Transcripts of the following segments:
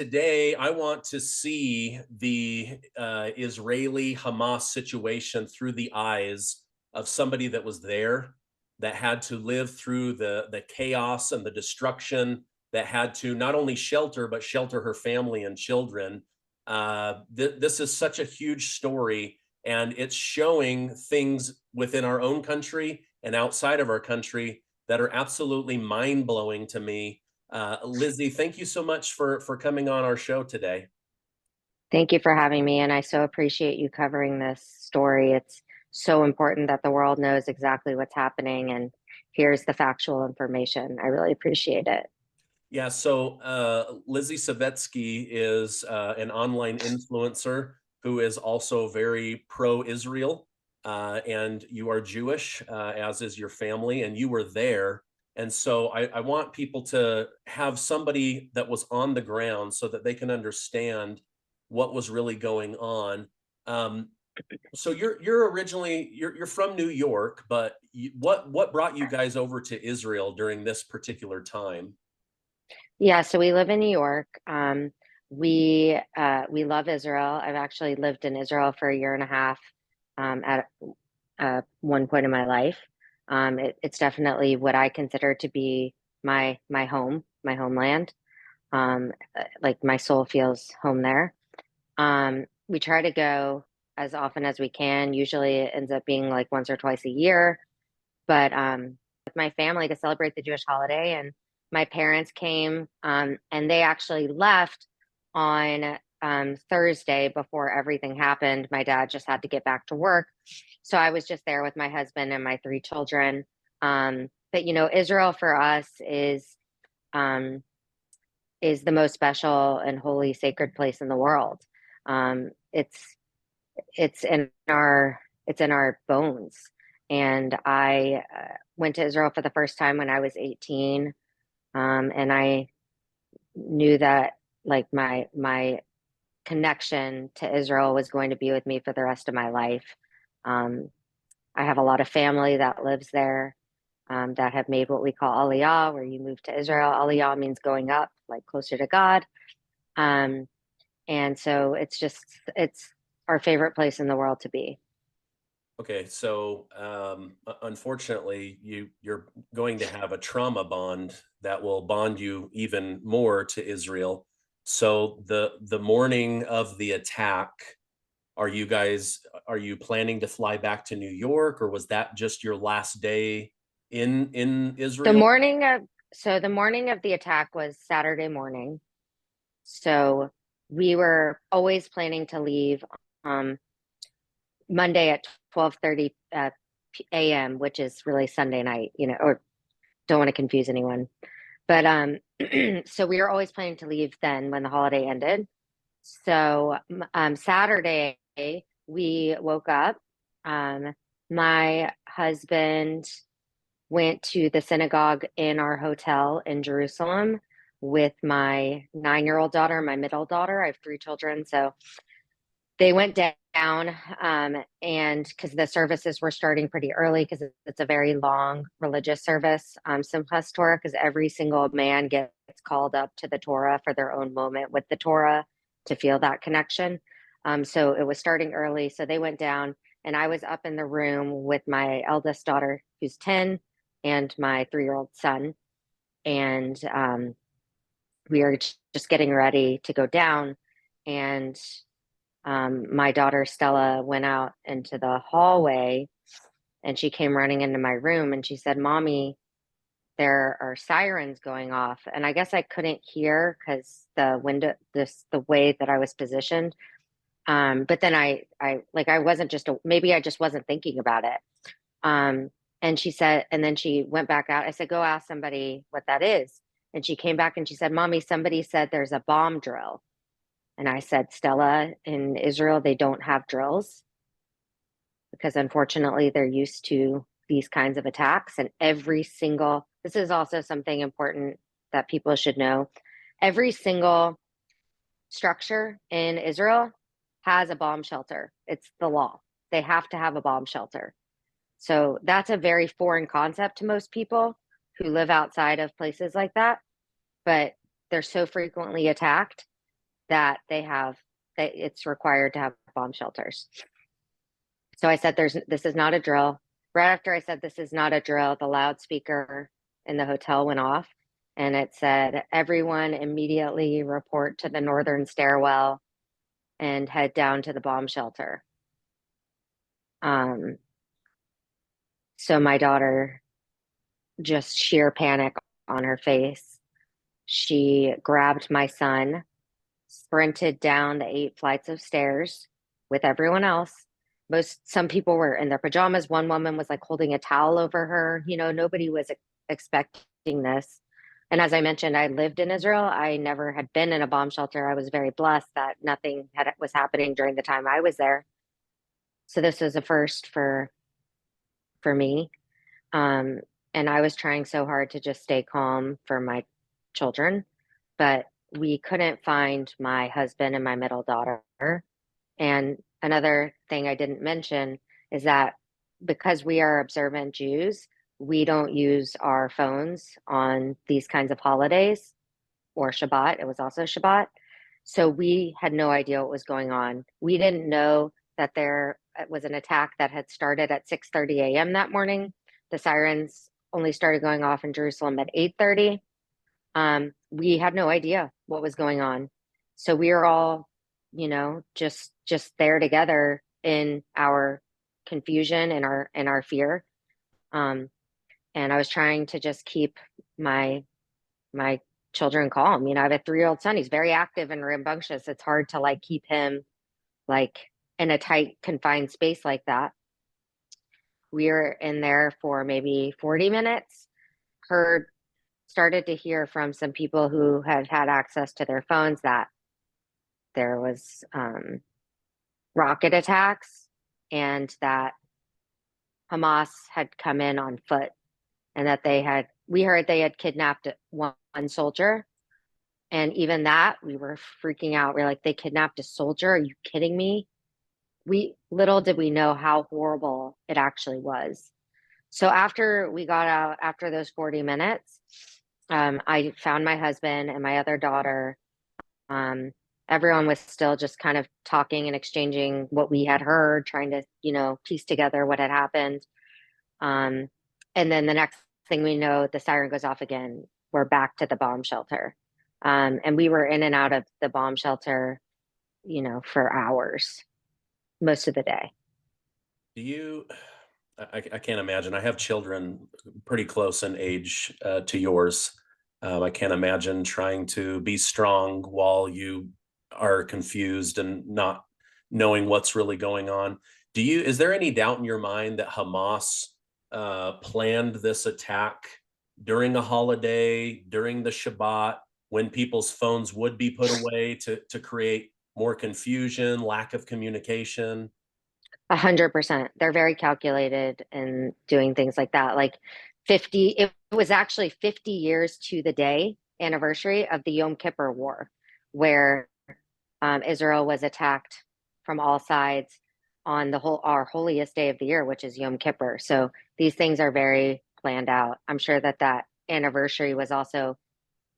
Today, I want to see the Israeli-Hamas situation through the eyes of somebody that was there, that had to live through the chaos and the destruction, that had to not only shelter, but shelter her family and children. This is such a huge story, and it's showing things within our own country and outside of our country that are absolutely mind-blowing to me. Lizzy, thank you so much for coming on our show today. Thank you for having me, and I so appreciate you covering this story. It's so important that the world knows exactly what's happening and here's the factual information. I really appreciate it. Yeah, so Lizzy Savetsky is an online influencer who is also very pro-Israel, and you are Jewish, as is your family, and you were there. And so I want people to have somebody that was on the ground so that they can understand what was really going on. Um, so you're originally you're from New York, but what brought you guys over to Israel during this particular time? Yeah, so we live in New York. We love Israel. I've actually lived in Israel for a year and a half at one point in my life. It's definitely what I consider to be my home, my homeland. Like my soul feels home there. We try to go as often as we can. Usually it ends up being like once or twice a year, but with my family to celebrate the Jewish holiday. And my parents came and they actually left on Thursday before everything happened. My dad just had to get back to work. So I was just there with my husband and my three children. But Israel for us um, is the most special and holy, sacred place in the world. Um, it's it's in our bones. And I went to Israel for the first time when I was 18, and I knew that like my connection to Israel was going to be with me for the rest of my life. Um, I have a lot of family that lives there, that have made what we call Aliyah, where you move to Israel. Aliyah means going up, like closer to God. Um, and so it's our favorite place in the world to be. Okay, so unfortunately, you're going to have a trauma bond that will bond you even more to Israel. So the morning of the attack, are you planning to fly back to New York, or was that just your last day in The Israel? morning of the morning of the attack was Saturday morning. So we were always planning to leave um, Monday at 12:30 a.m., which is really Sunday night, or don't want to confuse anyone. But so we were always planning to leave then when the holiday ended. So Saturday we woke up. My husband went to the synagogue in our hotel in Jerusalem with my 9-year-old daughter, my middle daughter. I have three children, so they went down, and because the services were starting pretty early, because it's a very long religious service, Simchas Torah, because every single man gets called up to the Torah for their own moment with the Torah to feel that connection. So it was starting early, so they went down, and I was up in the room with my eldest daughter, who's 10, and my 3-year-old son, and we are just getting ready to go down, and my daughter Stella went out into the hallway and she came running into my room and she said, "Mommy, there are sirens going off." And I guess I couldn't hear because the way that I was positioned. But then I wasn't maybe I just wasn't thinking about it. Um, and she said, and then she went back out. I said, "Go ask somebody what that is." And she came back and she said, "Mommy, somebody said there's a bomb drill." And I said, "Stella, in Israel, they don't have drills because unfortunately they're used to these kinds of attacks. And this is also something important that people should know. Every single structure in Israel has a bomb shelter. It's the law. They have to have a bomb shelter. So that's a very foreign concept to most people who live outside of places like that. But they're so frequently attacked that it's required to have bomb shelters. So I said, this is not a drill. Right after I said, this is not a drill, the loudspeaker in the hotel went off and it said, everyone immediately report to the northern stairwell and head down to the bomb shelter. So my daughter, just sheer panic on her face. She grabbed my son, sprinted down the 8 flights of stairs with everyone else. Some people were in their pajamas. One woman was like holding a towel over her. You know, nobody was expecting this. And as I mentioned, I lived in Israel. I never had been in a bomb shelter. I was very blessed that nothing was happening during the time I was there. So this was a first for me. And I was trying so hard to just stay calm for my children, but we couldn't find my husband and my middle daughter. And another thing I didn't mention is that because we are observant Jews, we don't use our phones on these kinds of holidays or Shabbat. It was also Shabbat. So we had no idea what was going on. We didn't know that there was an attack that had started at 6:30 a.m. that morning. The sirens only started going off in Jerusalem at 8:30. We had no idea what was going on. So we were all, you know, just there together in our confusion and our fear. And I was trying to just keep my children calm. You know, I have a 3-year-old son. He's very active and rambunctious. It's hard to like keep him like in a tight, confined space like that. We were in there for maybe 40 minutes. Started to hear from some people who had access to their phones that there was rocket attacks and that Hamas had come in on foot, and that we heard they had kidnapped one soldier. And even that, we were freaking out. We're like, they kidnapped a soldier? Are you kidding me? Little did we know how horrible it actually was. So after we got out, after those 40 minutes, I found my husband and my other daughter. Everyone was still just kind of talking and exchanging what we had heard, trying to, you know, piece together what had happened. And then the next thing we know, the siren goes off again. We're back to the bomb shelter. And we were in and out of the bomb shelter, you know, for hours, most of the day. I can't imagine. I have children pretty close in age to yours. I can't imagine trying to be strong while you are confused and not knowing what's really going on. Is there any doubt in your mind that Hamas planned this attack during a holiday, during the Shabbat, when people's phones would be put away to create more confusion, lack of communication? 100%. They're very calculated in doing things like that. Like it was actually 50 years to the day anniversary of the Yom Kippur War, where Israel was attacked from all sides on our holiest day of the year, which is Yom Kippur. So these things are very planned out. I'm sure that anniversary was also,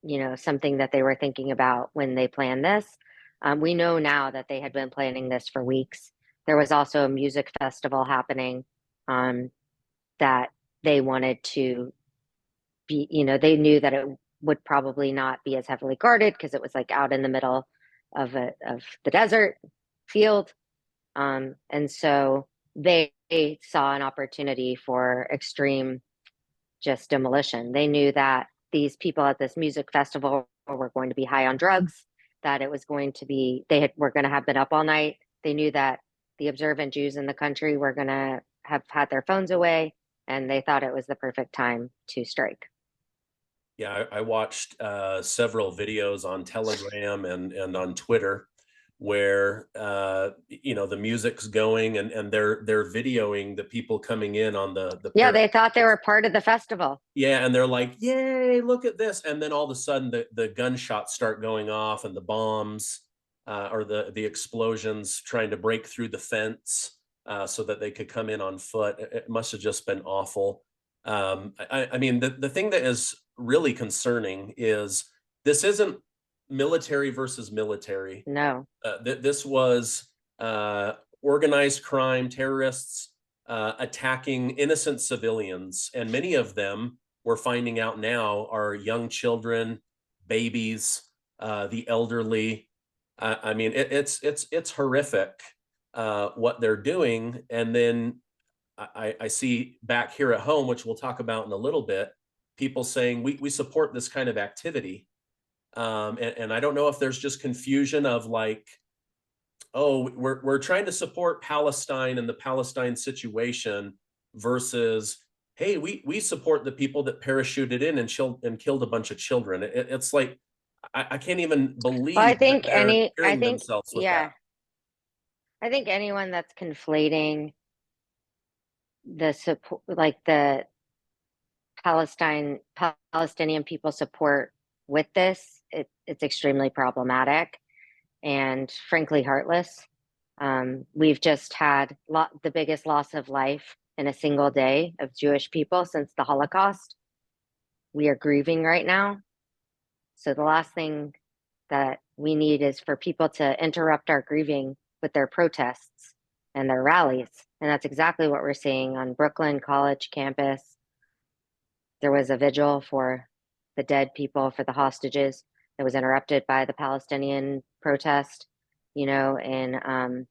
you know, something that they were thinking about when they planned this. We know now that they had been planning this for weeks. There was also a music festival happening that they wanted to be, you know, they knew that it would probably not be as heavily guarded because it was like out in the middle of the desert field. And so they saw an opportunity for extreme just demolition. They knew that these people at this music festival were going to be high on drugs, that it was going to be, were going to have been up all night. They knew that the observant Jews in the country were going to have had their phones away, and they thought it was the perfect time to strike. Yeah, I watched several videos on Telegram and on Twitter where you know, the music's going and they're videoing the people coming in on the Yeah, they thought they were part of the festival. Yeah, and they're like, "Yay, look at this!" And then all of a sudden, the gunshots start going off, and the bombs or the explosions trying to break through the fence so that they could come in on foot. It must have just been awful. I mean, the thing that is really concerning is this isn't military versus military. No. This was organized crime, terrorists attacking innocent civilians, and many of them, we're finding out now, are young children, babies, the elderly. I mean, it's horrific what they're doing. And then I see back here at home, which we'll talk about in a little bit, people saying we support this kind of activity. And I don't know if there's just confusion of like, oh, we're trying to support Palestine and the Palestine situation versus, hey, we support the people that parachuted in and killed a bunch of children. It's like I can't even Well, believe that they're hearing themselves with yeah, that. I think anyone that's conflating the support, like the Palestinian people support with this, it's extremely problematic and frankly heartless. We've just had the biggest loss of life in a single day of Jewish people since the Holocaust. We are grieving right now. So the last thing that we need is for people to interrupt our grieving with their protests and their rallies. And that's exactly what we're seeing on Brooklyn College campus. There was a vigil for the dead people, for the hostages, that was interrupted by the Palestinian protest, you know, and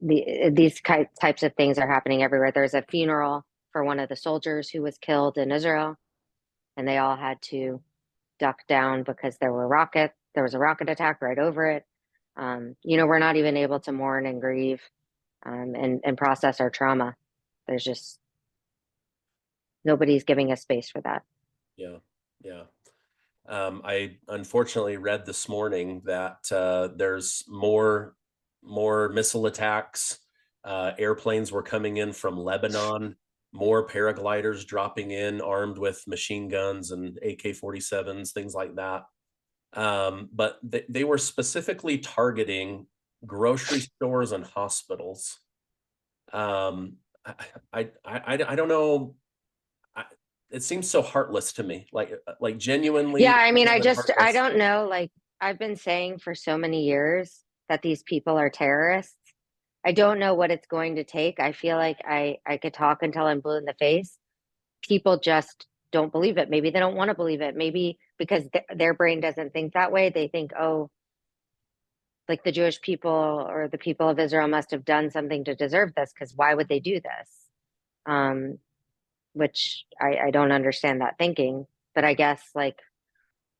these types of things are happening everywhere. There's a funeral for one of the soldiers who was killed in Israel, and they all had to duck down because there was a rocket attack right over it. You know, we're not even able to mourn and grieve and process our trauma. There's just nobody's giving us space for that. Yeah, yeah. I unfortunately read this morning that there's more missile attacks. Airplanes were coming in from Lebanon, more paragliders dropping in armed with machine guns and AK-47s, things like that. But they were specifically targeting grocery stores and hospitals. I don't know. It seems so heartless to me, like genuinely. Yeah, I mean, I Heartless. don't know. Like, I've been saying for so many years that these people are terrorists. I don't know what it's going to take. I feel like I could talk until I'm blue in the face. People just don't believe it. Maybe they don't want to believe it. Maybe because their brain doesn't think that way. They think, oh, like the Jewish people or the people of Israel must have done something to deserve this, because why would they do this? Which I don't understand that thinking. But I guess like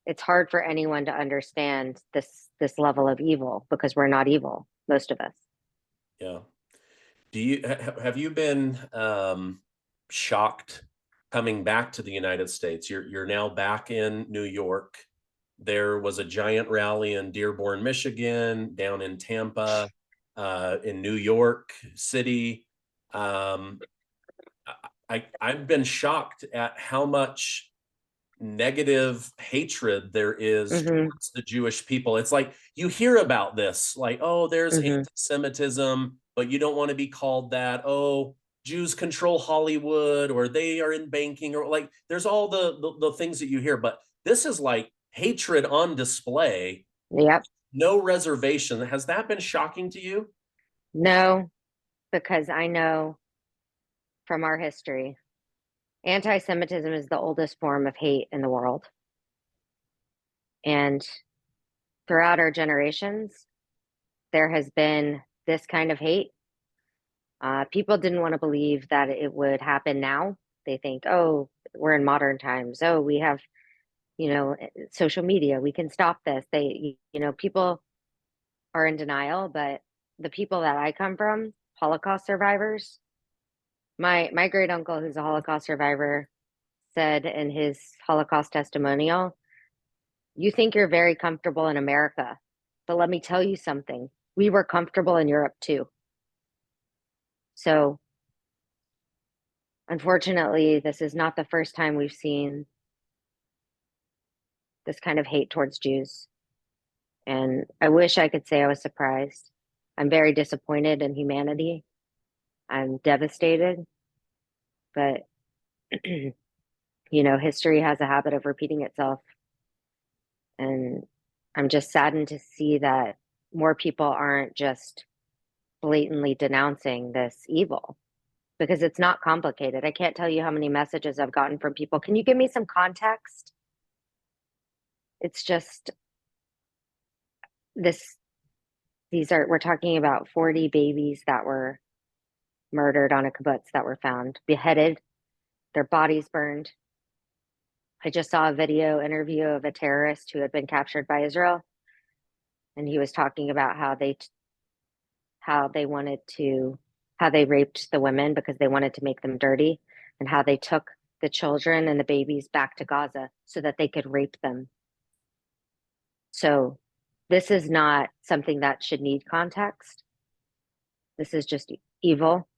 it's hard for anyone to understand this level of evil because we're not evil, most of us. Yeah. Have you been shocked coming back to the United States? You're now back in New York. There was a giant rally in Dearborn, Michigan, down in Tampa, in New York City. I've been shocked at how much negative hatred there is Mm-hmm, towards the Jewish people. It's like you hear about this, like, oh, there's mm-hmm. anti-Semitism, but you don't want to be called that. Oh, Jews control Hollywood, or they are in banking, or like there's all the things that you hear, but this is like hatred on display, Yep. no reservation. Has that been shocking to you? No, because I know from our history, anti-Semitism is the oldest form of hate in the world. And throughout our generations, there has been this kind of hate. People didn't want to believe that it would happen now. They think, oh, we're in modern times. Oh, we have, you know, social media. We can stop this. People are in denial, but the people that I come from, Holocaust survivors, my great uncle, who's a Holocaust survivor, said in his Holocaust testimonial, "You think you're very comfortable in America, but let me tell you something. We were comfortable in Europe too." So, unfortunately, this is not the first time we've seen this kind of hate towards Jews. And I wish I could say I was surprised. I'm very disappointed in humanity. I'm devastated, but history has a habit of repeating itself. And I'm just saddened to see that more people aren't just blatantly denouncing this evil, because it's not complicated. I can't tell you how many messages I've gotten from people. Can you give me some context? It's just this, we're talking about 40 babies that were murdered on a kibbutz, that were found beheaded, their bodies burned. I just saw a video interview of a terrorist who had been captured by Israel, and he was talking about how they raped the women because they wanted to make them dirty, and how they took the children and the babies back to Gaza so that they could rape them. So this is not something that should need context. This is just evil.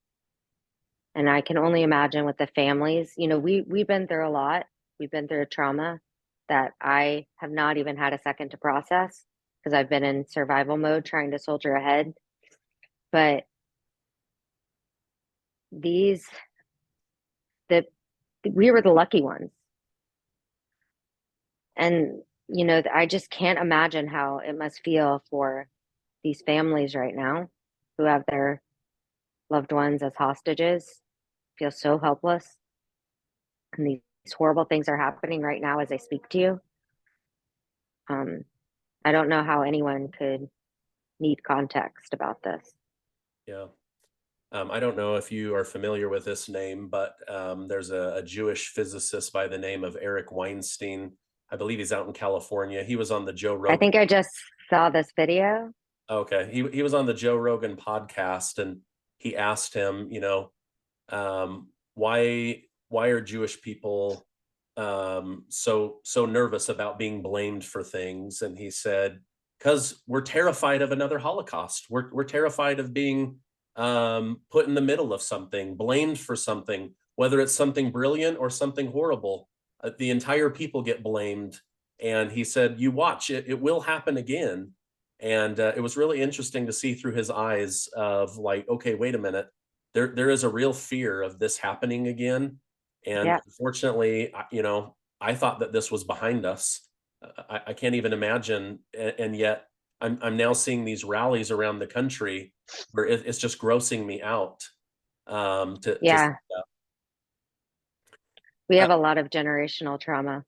And I can only imagine with the families, we've been through a lot. We've been through a trauma that I have not even had a second to process, because I've been in survival mode trying to soldier ahead. But we were the lucky ones. And, I just can't imagine how it must feel for these families right now who have their loved ones as hostages, feel so helpless. And these horrible things are happening right now as I speak to you. I don't know how anyone could need context about this. Yeah. I don't know if you are familiar with this name, but there's a Jewish physicist by the name of Eric Weinstein. I believe he's out in California. He was on the Joe I Rogan. think I just saw this video. Okay. He was on the Joe Rogan podcast, and he asked him, why are Jewish people so nervous about being blamed for things? And he said, because we're terrified of another Holocaust. We're terrified of being put in the middle of something, blamed for something, whether it's something brilliant or something horrible. The entire people get blamed. And he said, you watch it, it will happen again. And it was really interesting to see through his eyes of like, okay, wait a minute. There is a real fear of this happening again. And Yeah. unfortunately, I thought that this was behind us. I can't even imagine. And yet I'm now seeing these rallies around the country where it's just grossing me out. Yeah. We uh, have a lot of generational trauma.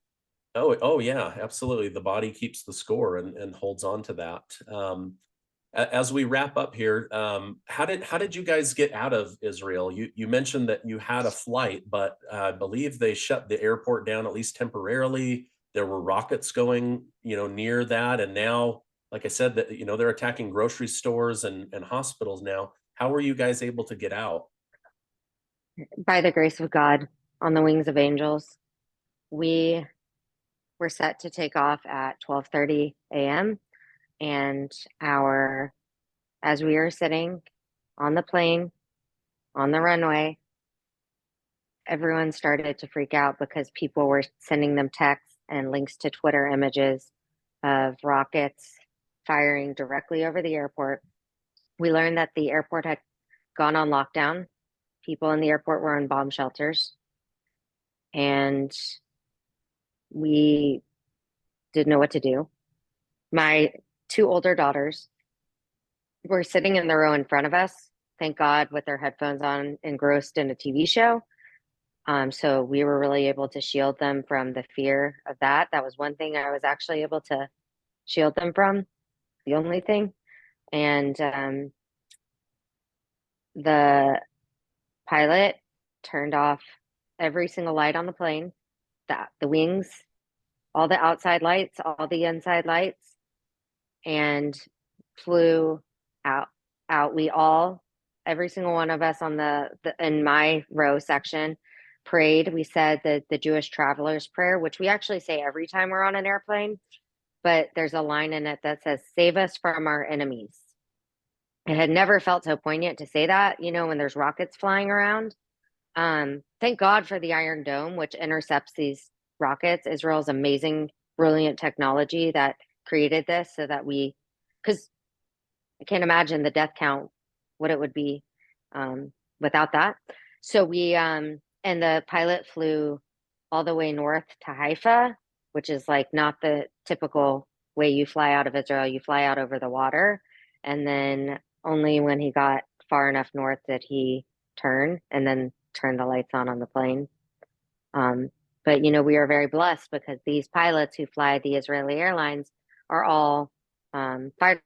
oh yeah, absolutely. The body keeps the score and holds on to that. As we wrap up here, how did you guys get out of Israel? You mentioned that you had a flight, but I believe they shut the airport down, at least temporarily. There were rockets going, near that, and now, like I said, that they're attacking grocery stores and hospitals now. How were you guys able to get out? By the grace of God, on the wings of angels. We were set to take off at 12:30 a.m. and as we were sitting on the plane on the runway, everyone started to freak out because people were sending them texts and links to Twitter images of rockets firing directly over the airport. We learned that the airport had gone on lockdown. People in the airport were in bomb shelters. And we didn't know what to do. My two older daughters were sitting in the row in front of us, thank God, with their headphones on, engrossed in a TV show. So we were really able to shield them from the fear of that. That was one thing I was actually able to shield them from, the only thing. And the pilot turned off every single light on the plane, the wings, all the outside lights, all the inside lights, and flew out. We all, every single one of us on the in my row section, prayed. We said the Jewish travelers prayer, which we actually say every time we're on an airplane, but there's a line in it that says, "Save us from our enemies." It had never felt so poignant to say that, when there's rockets flying around. Thank God for the Iron Dome, which intercepts these rockets. Israel's amazing, brilliant technology that created this so that because I can't imagine the death count, what it would be without that. So and the pilot flew all the way north to Haifa, which is like not the typical way you fly out of Israel. You fly out over the water. And then only when he got far enough north did he turn and then turn the lights on the plane. But we are very blessed because these pilots who fly the Israeli airlines are all fighter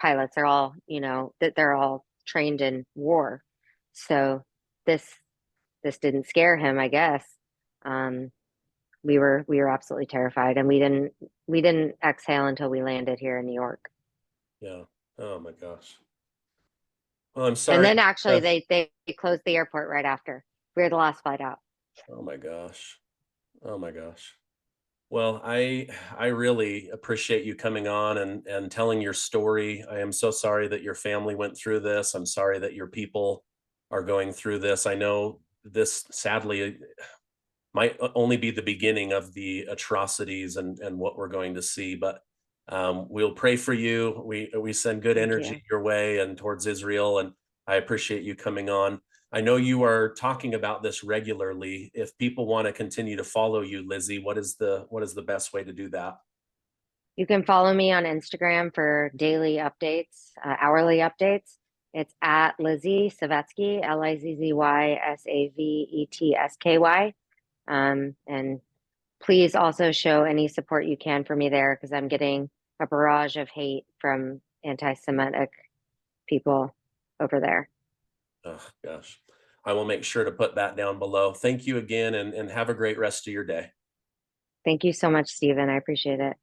pilots. They're all, that they're all trained in war. So this didn't scare him, I guess. Um, we were absolutely terrified, and we didn't exhale until we landed here in New York. Yeah. Oh my gosh. Well, I'm And sorry. then actually they closed the airport right after. We were the last flight out. Oh my gosh. Oh my gosh. Well, I really appreciate you coming on and telling your story. I am so sorry that your family went through this. I'm sorry that your people are going through this. I know this sadly might only be the beginning of the atrocities and what we're going to see, but we'll pray for you. We send good Thank you. energy your way and towards Israel, and I appreciate you coming on. I know you are talking about this regularly. If people want to continue to follow you, Lizzy, what is the best way to do that? You can follow me on Instagram for daily updates, hourly updates. It's at Lizzy Savetsky, LizzySavetSky. And please also show any support you can for me there because I'm getting a barrage of hate from anti-Semitic people over there. Oh gosh. I will make sure to put that down below. Thank you again and have a great rest of your day. Thank you so much, Stephen. I appreciate it.